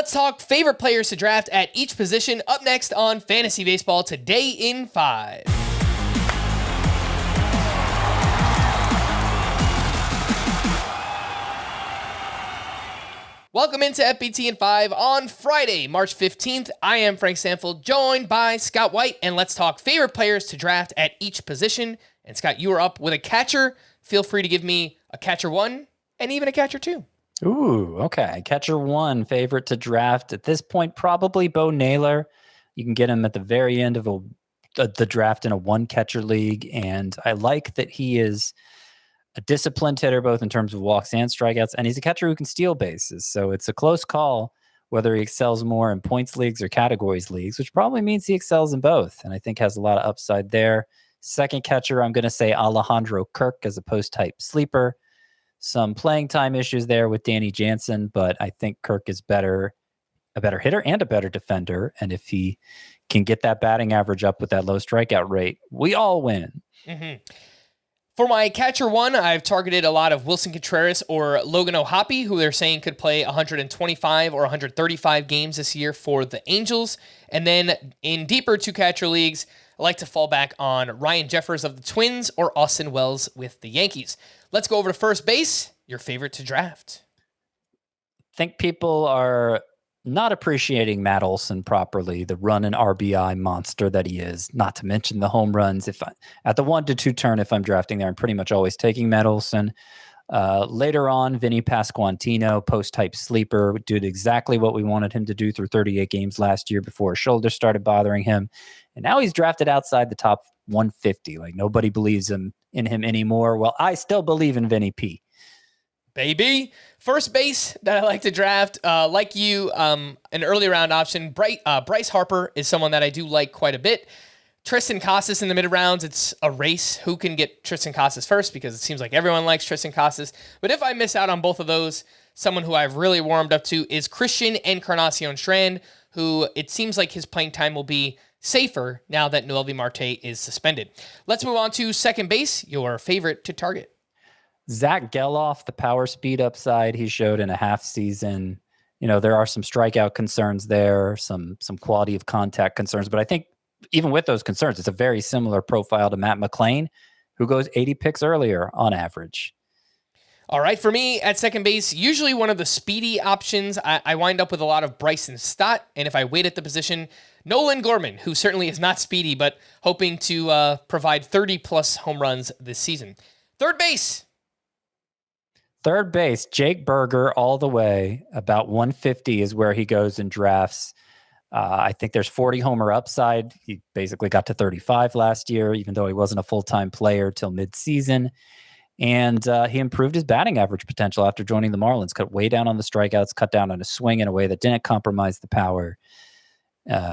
let's talk favorite players to draft at each position up next on Fantasy Baseball Today in 5. Welcome into FBT in 5 on Friday, March 15th. I am Frank Stanfield, joined by Scott White, and let's talk favorite players to draft at each position. And Scott, you are up with a catcher. Feel free to give me a catcher 1 and even a catcher 2. Ooh, okay. Catcher 1, favorite to draft at this point, probably Bo Naylor. You can get him at the very end of the draft in a one-catcher league, and I like that he is a disciplined hitter, both in terms of walks and strikeouts, and he's a catcher who can steal bases. So it's a close call whether he excels more in points leagues or categories leagues, which probably means he excels in both, and I think has a lot of upside there. Second catcher, I'm going to say Alejandro Kirk as a post-type sleeper. Some playing time issues there with Danny Jansen, but I think Kirk is a better hitter and a better defender, and if he can get that batting average up with that low strikeout rate, we all win. Mm-hmm. For my catcher 1, I've targeted a lot of Wilson Contreras or Logan O'Hoppe, who they're saying could play 125 or 135 games this year for the Angels. And then in deeper two-catcher leagues, I like to fall back on Ryan Jeffers of the Twins or Austin Wells with the Yankees. Let's go over to first base, your favorite to draft. I think people are not appreciating Matt Olson properly, the run and RBI monster that he is, not to mention the home runs. At the 1 to 2 turn, if I'm drafting there, I'm pretty much always taking Matt Olson. Later on, Vinny Pasquantino, post-type sleeper, did exactly what we wanted him to do through 38 games last year before his shoulder started bothering him. And now he's drafted outside the top 150. Like, nobody believes in him anymore. Well, I still believe in Vinny P. Baby. First base that I like to draft, like you, an early round option. Bryce Harper is someone that I do like quite a bit. Tristan Casas in the mid rounds, it's a race. Who can get Tristan Casas first? Because it seems like everyone likes Tristan Casas. But if I miss out on both of those, someone who I've really warmed up to is Christian Encarnacion Strand, who it seems like his playing time will be safer now that Noelvi Marte is suspended. Let's move on to second base, your favorite to target. Zach Geloff, the power speed upside he showed in a half season. There are some strikeout concerns there, some quality of contact concerns, but I think even with those concerns, it's a very similar profile to Matt McClain, who goes 80 picks earlier on average. All right, for me at second base, usually one of the speedy options. I wind up with a lot of Bryson Stott, and if I wait at the position, Nolan Gorman, who certainly is not speedy, but hoping to provide 30-plus home runs this season. Third base, Jake Berger all the way. About 150 is where he goes in drafts. I think there's 40 homer upside. He basically got to 35 last year, even though he wasn't a full-time player till midseason. And he improved his batting average potential after joining the Marlins, cut way down on the strikeouts, cut down on his swing in a way that didn't compromise the power.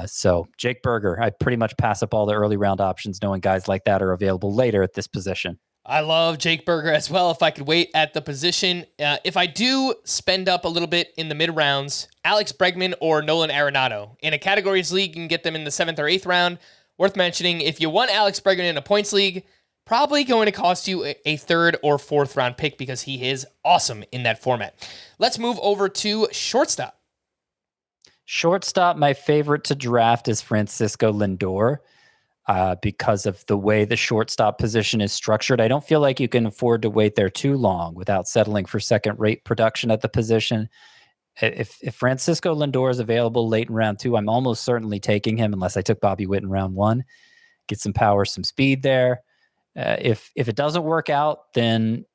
So Jake Berger, I pretty much pass up all the early round options, knowing guys like that are available later at this position. I love Jake Berger as well if I could wait at the position. If I do spend up a little bit in the mid-rounds, Alex Bregman or Nolan Arenado. In a categories league, you can get them in the 7th or 8th round. Worth mentioning, if you want Alex Bregman in a points league, probably going to cost you a 3rd or 4th round pick because he is awesome in that format. Let's move over to shortstop. Shortstop, my favorite to draft is Francisco Lindor. Because of the way the shortstop position is structured. I don't feel like you can afford to wait there too long without settling for second-rate production at the position. If Francisco Lindor is available late in round 2, I'm almost certainly taking him unless I took Bobby Witt in round 1. Get some power, some speed there. If it doesn't work out, then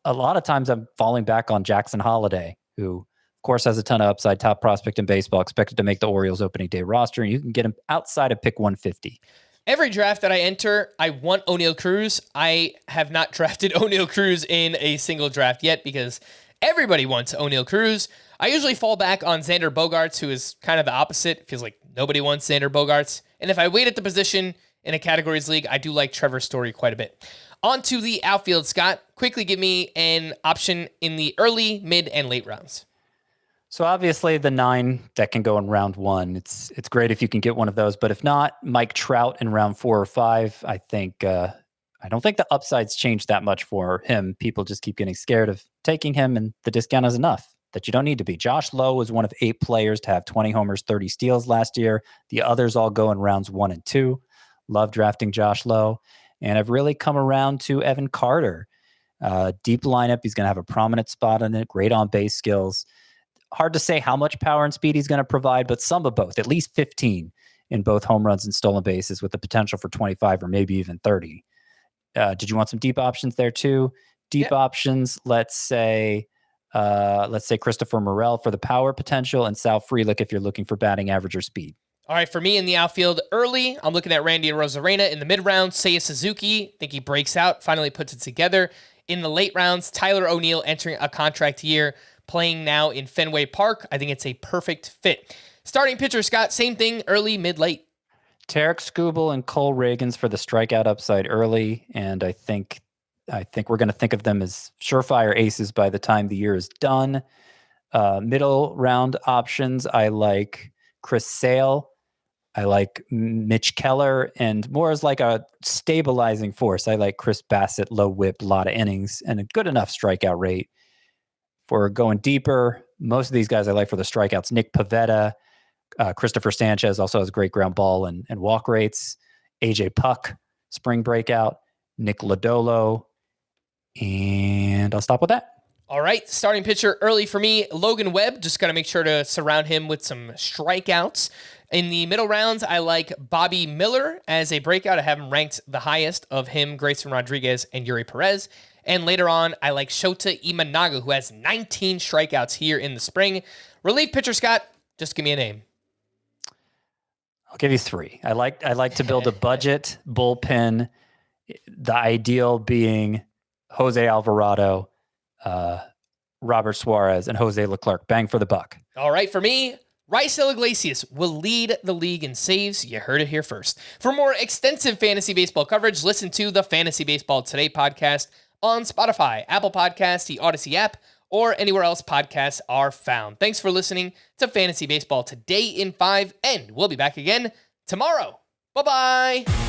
a lot of times I'm falling back on Jackson Holliday, who, of course, has a ton of upside, top prospect in baseball, expected to make the Orioles opening day roster, and you can get him outside of pick 150. Every draft that I enter, I want O'Neal Cruz. I have not drafted O'Neal Cruz in a single draft yet because everybody wants O'Neal Cruz. I usually fall back on Xander Bogaerts, who is kind of the opposite. It feels like nobody wants Xander Bogaerts. And if I wait at the position in a categories league, I do like Trevor Story quite a bit. On to the outfield, Scott. Quickly give me an option in the early, mid, and late rounds. So obviously the 9 that can go in round 1, it's great if you can get one of those. But if not, Mike Trout in round 4 or 5, I don't think the upside's changed that much for him. People just keep getting scared of taking him, and the discount is enough. that you don't need to be. Josh Lowe was one of 8 players to have 20 homers, 30 steals last year. The others all go in rounds 1 and 2. Love drafting Josh Lowe. And I've really come around to Evan Carter. Deep lineup. He's going to have a prominent spot in it. Great on base skills. Hard to say how much power and speed he's going to provide, but some of both, at least 15 in both home runs and stolen bases with the potential for 25 or maybe even 30. Did you want some deep options there too? Deep options, let's say Christopher Morel for the power potential and Sal Frelick if you're looking for batting average or speed. All right, for me in the outfield early, I'm looking at Randy Arozarena. In the mid rounds, Seiya Suzuki. Think he breaks out, finally puts it together. In the late rounds, Tyler O'Neill entering a contract year, playing now in Fenway Park. I think it's a perfect fit. Starting pitcher, Scott, same thing, early, mid, late. Tarik, Skubal, and Cole Ragans for the strikeout upside early, and I think we're going to think of them as surefire aces by the time the year is done. Middle round options, I like Chris Sale. I like Mitch Keller, and more as like a stabilizing force. I like Chris Bassett, low whip, a lot of innings, and a good enough strikeout rate. For going deeper, most of these guys I like for the strikeouts. Nick Pivetta, Christopher Sanchez also has great ground ball and walk rates. AJ Puck, spring breakout. Nick Lodolo, and I'll stop with that. All right, starting pitcher early for me, Logan Webb. Just got to make sure to surround him with some strikeouts. In the middle rounds, I like Bobby Miller as a breakout. I have him ranked the highest of him, Grayson Rodriguez, and Yuri Perez. And later on, I like Shota Imanaga, who has 19 strikeouts here in the spring. Relief pitcher, Scott, just give me a name. I'll give you 3. I like to build a budget bullpen. The ideal being Jose Alvarado, Robert Suarez, and Jose Leclerc. Bang for the buck. All right, for me, Raisel Iglesias will lead the league in saves. You heard it here first. For more extensive fantasy baseball coverage, listen to the Fantasy Baseball Today podcast on Spotify, Apple Podcasts, the Audacy app, or anywhere else podcasts are found. Thanks for listening to Fantasy Baseball Today in 5, and we'll be back again tomorrow. Bye-bye.